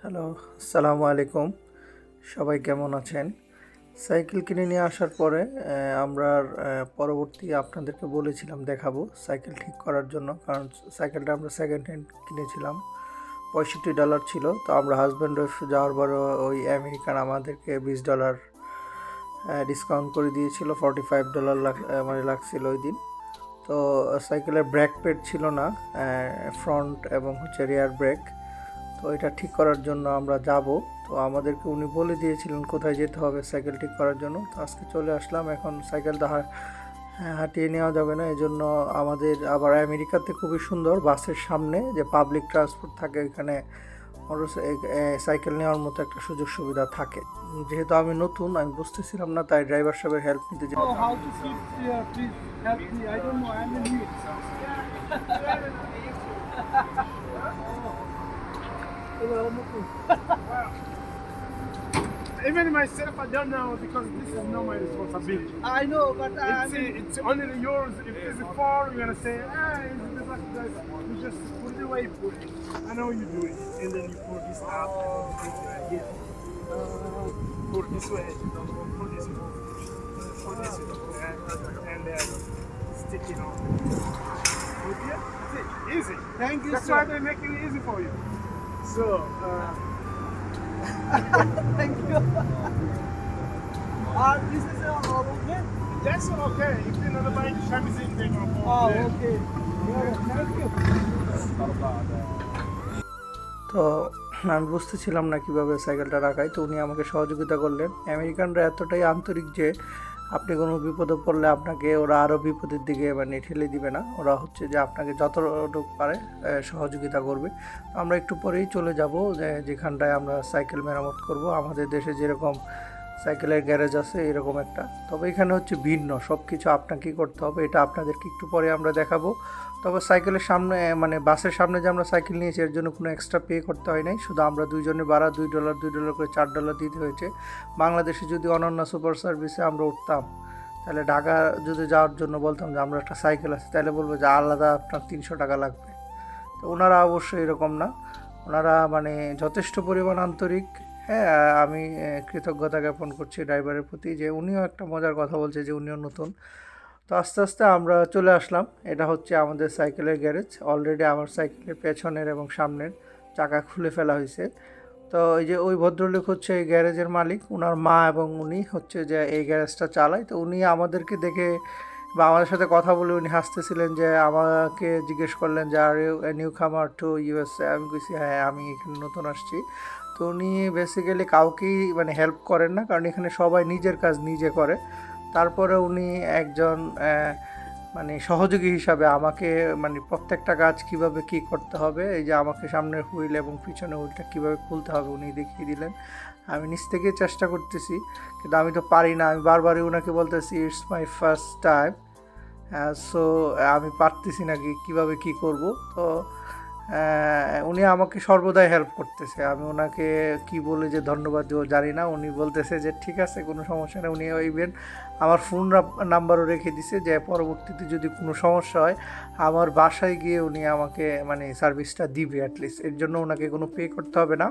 Hello, আসসালামু আলাইকুম। সবাই কেমন আছেন? সাইকেল কিনে নিয়ে আসার পরে আমরা পরবর্তী আপনাদেরকে বলেছিলাম দেখাবো সাইকেল ঠিক করার জন্য। কারণ সাইকেলটা আমরা সেকেন্ড হ্যান্ড কিনেছিলাম। $65 ছিল। তো আমরা হাসব্যান্ড ওয়াইফ যাওয়ার পরে ওই আমেরিকান আমাদেরকে $20 ডিসকাউন্ট করে দিয়েছিল। $45 মানে লাগছিল ওই দিন। তো সাইকেলের ব্রেক প্যাড ছিল না, ফ্রন্ট এবং রিয়ার ব্রেক। তো এটা ঠিক করার জন্য আমরা যাব। তো আমাদেরকে উনি বলে দিয়েছিলেন কোথায় যেতে হবে সাইকেল ঠিক করার জন্য। তো আজকে চলে আসলাম। এখন সাইকেলটা হাঁটিয়ে নেওয়া যাবে না, এজন্য আমাদের আবার আমেরিকাতে খুবই সুন্দর বাসের সামনে যে পাবলিক ট্রান্সপোর্ট থাকে ওইখানে সাইকেল নেওয়ার মতো একটা সুযোগ সুবিধা থাকে। যেহেতু আমি নতুন, আমি বুঝতেছিলাম না, তাই ড্রাইভার সাহেবের হেল্প নিতে So how to sit here? Please help me. I don't know. I'm new. Even myself, I don't know because this is not my responsibility. I know, but It's only yours. If it's a phone, you're gonna say, it's the like this. You just put it away, put it. I know you do it, and then you put this out, and then you put it right here. Put this way, put this way, put this way, and then stick it on. Put here. That's it. Easy. thank you, That's sir. why they make it easy for you. So. Thank you. This is all okay. That's okay. If you're not buying the Champions they're gonna go Oh, there. okay. Yeah, thank you. তো আমি বুঝতেছিলাম না কিভাবে সাইকেলটা রাখাই। তো উনি আমাকে সহযোগিতা করলেন। আমেরিকানরা এতটাই আন্তরিক যে আপনি কোনো বিপদে পড়লে আপনাকে ওরা আরও বিপদের দিকে ঠেলে দিবে না। ওরা যে আপনাকে যতটুকু পারে সহযোগিতা করবে। তো আমরা একটু পরেই চলে যাব যেখানটায় আমরা সাইকেল মেরামত করব। আমাদের দেশে যেরকম সাইকেলের গ্যারেজ আছে এরকম একটা, তবে এখানে ভিন্ন সব কিছু আপনাকেই করতে হবে। এটা আপনাদেরকে একটু পরে আমরা দেখাবো। তবে সাইকেলের সামনে বাসের সামনে যে আমরা সাইকেল নিয়েছি এর জন্য কোনো এক্সট্রা পে করতে হয় নাই। শুধু আমরা দুইজনের ভাড়া $2 করে $4 দিতে হয়েছে। বাংলাদেশে যদি অনন্য সুপার সার্ভিসে আমরা উঠতাম, তাহলে ঢাকা যদি যাওয়ার জন্য বলতাম যে আমরা একটা সাইকেল আছে, তাহলে বলবো যে আলাদা আপনার $300 লাগবে। তো ওনারা অবশ্যই এরকম না, ওনারা যথেষ্ট পরিমাণ আন্তরিক। হ্যাঁ, আমি কৃতজ্ঞতা জ্ঞাপন করছি ড্রাইভারের প্রতি যে উনিও একটা মজার কথা বলছে যে উনিও নতুন। তো আস্তে আস্তে আমরা চলে আসলাম। এটা আমাদের সাইকেলের গ্যারেজ। অলরেডি আমার সাইকেলের পেছনের এবং সামনের চাকা খুলে ফেলা হয়েছে। তো ওই ভদ্রলোক এই গ্যারেজের মালিক, ওনার মা, এবং উনি যে এই গ্যারেজটা চালায়। তো উনি আমাদেরকে দেখে বা আমাদের সাথে কথা বলে উনি হাসতেছিলেন, যে আমাকে জিজ্ঞেস করলেন যে আর ইউ নিউ কামার টু ইউএসএ। আমি কইছি হ্যাঁ, আমি এখানে নতুন আসছি। তো উনি বেসিক্যালি কাউকেই হেল্প করেন না, কারণ এখানে সবাই নিজের কাজ নিজে করে। তারপরে উনি একজন সহযোগী হিসাবে আমাকে প্রত্যেকটা কাজ কিভাবে কি করতে হবে, এই যে আমাকে সামনের হুইল এবং পিছনের হুইলটা কীভাবে খুলতে হবে উনি দেখিয়ে দিলেন। আমি নিজ থেকে চেষ্টা করতেছি, কিন্তু আমি তো পারি না। আমি বারবারই ওনাকে বলতেছি it's my first time, so আমি পারতেছি না কীভাবে কী করব। তো উনি আমাকে সর্বদাই হেল্প করতেছে। আমি ওনাকে কি বলে যে ধন্যবাদ দেবো জানি না। উনি বলতেছে যে ঠিক আছে, কোনো সমস্যা নেই। উনি ইভেন আমার ফোন নাম্বারও রেখে দিছে, যে পরবর্তীতে যদি কোনো সমস্যা হয় আমার বাসায় গিয়ে উনি আমাকে সার্ভিসটা দিবে অ্যাটলিস্ট। এর জন্য ওনাকে কোনো পে করতে হবে না।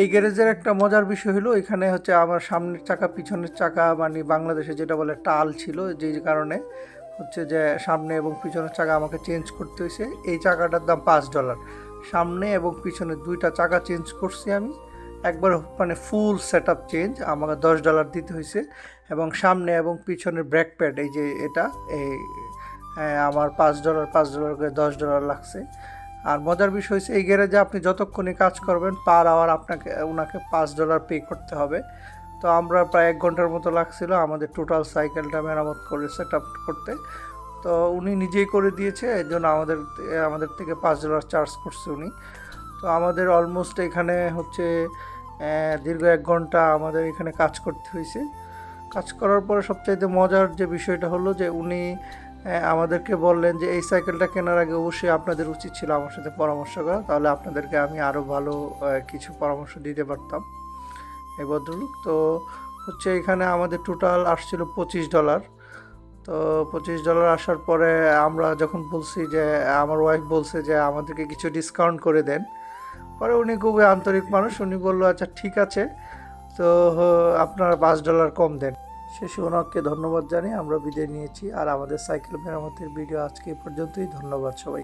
এই গ্যারেজের একটা মজার বিষয় হলো, এখানে আমার সামনের চাকা পিছনের চাকা বাংলাদেশে যেটা বলে টাল ছিল, যে কারণে যে সামনে এবং পিছনের চাকা আমাকে চেঞ্জ করতে হয়েছে। এই চাকাটার দাম $5। সামনে এবং পিছনে দুইটা চাকা চেঞ্জ করছি আমি একবার, ফুল সেট আপ চেঞ্জ আমাকে $10 দিতে হয়েছে। এবং সামনে এবং পিছনের ব্রেক প্যাড এটা আমার $5 করে $10 লাগছে। আর মজার বিষয় হচ্ছে এই গ্যারেজে আপনি যতক্ষণই কাজ করবেন পার আওয়ার ওনাকে $5 পে করতে হবে। তো আমরা প্রায় 1 ঘন্টার মতো লাগছিল আমাদের টোটাল সাইকেলটা মেরামত করে সেট আপ করতে। তো উনি নিজেই করে দিয়েছে, এর জন্য আমাদের থেকে $5 চার্জ করছে উনি। তো আমাদের অলমোস্ট এখানে দীর্ঘ 1 ঘন্টা আমাদের এখানে কাজ করতে হয়েছে। কাজ করার পরে সবচাইতে মজার যে বিষয়টা হলো যে উনি আমাদেরকে বললেন যে এই সাইকেলটা কেনার আগে অবশ্যই আপনাদের উচিত ছিল আমার সাথে পরামর্শ করা, তাহলে আপনাদেরকে আমি আরও ভালো কিছু পরামর্শ দিতে পারতাম। এই ভদ্রলোক তো এখানে আমাদের টোটাল আসছিল $25। তো $25 আসার পরে আমরা যখন বলছি যে আমার ওয়াইফ বলছে যে আমাদেরকে কিছু ডিসকাউন্ট করে দেন, পরে উনি খুবই আন্তরিক মানুষ, উনি বললো আচ্ছা ঠিক আছে, তো আপনারা $5 কম দেন। শেষে ওনাকে ধন্যবাদ জানিয়ে আমরা বিদায় নিয়েছি। আর আমাদের সাইকেল মেরামতের ভিডিও আজকে এই পর্যন্তই। ধন্যবাদ সবাই।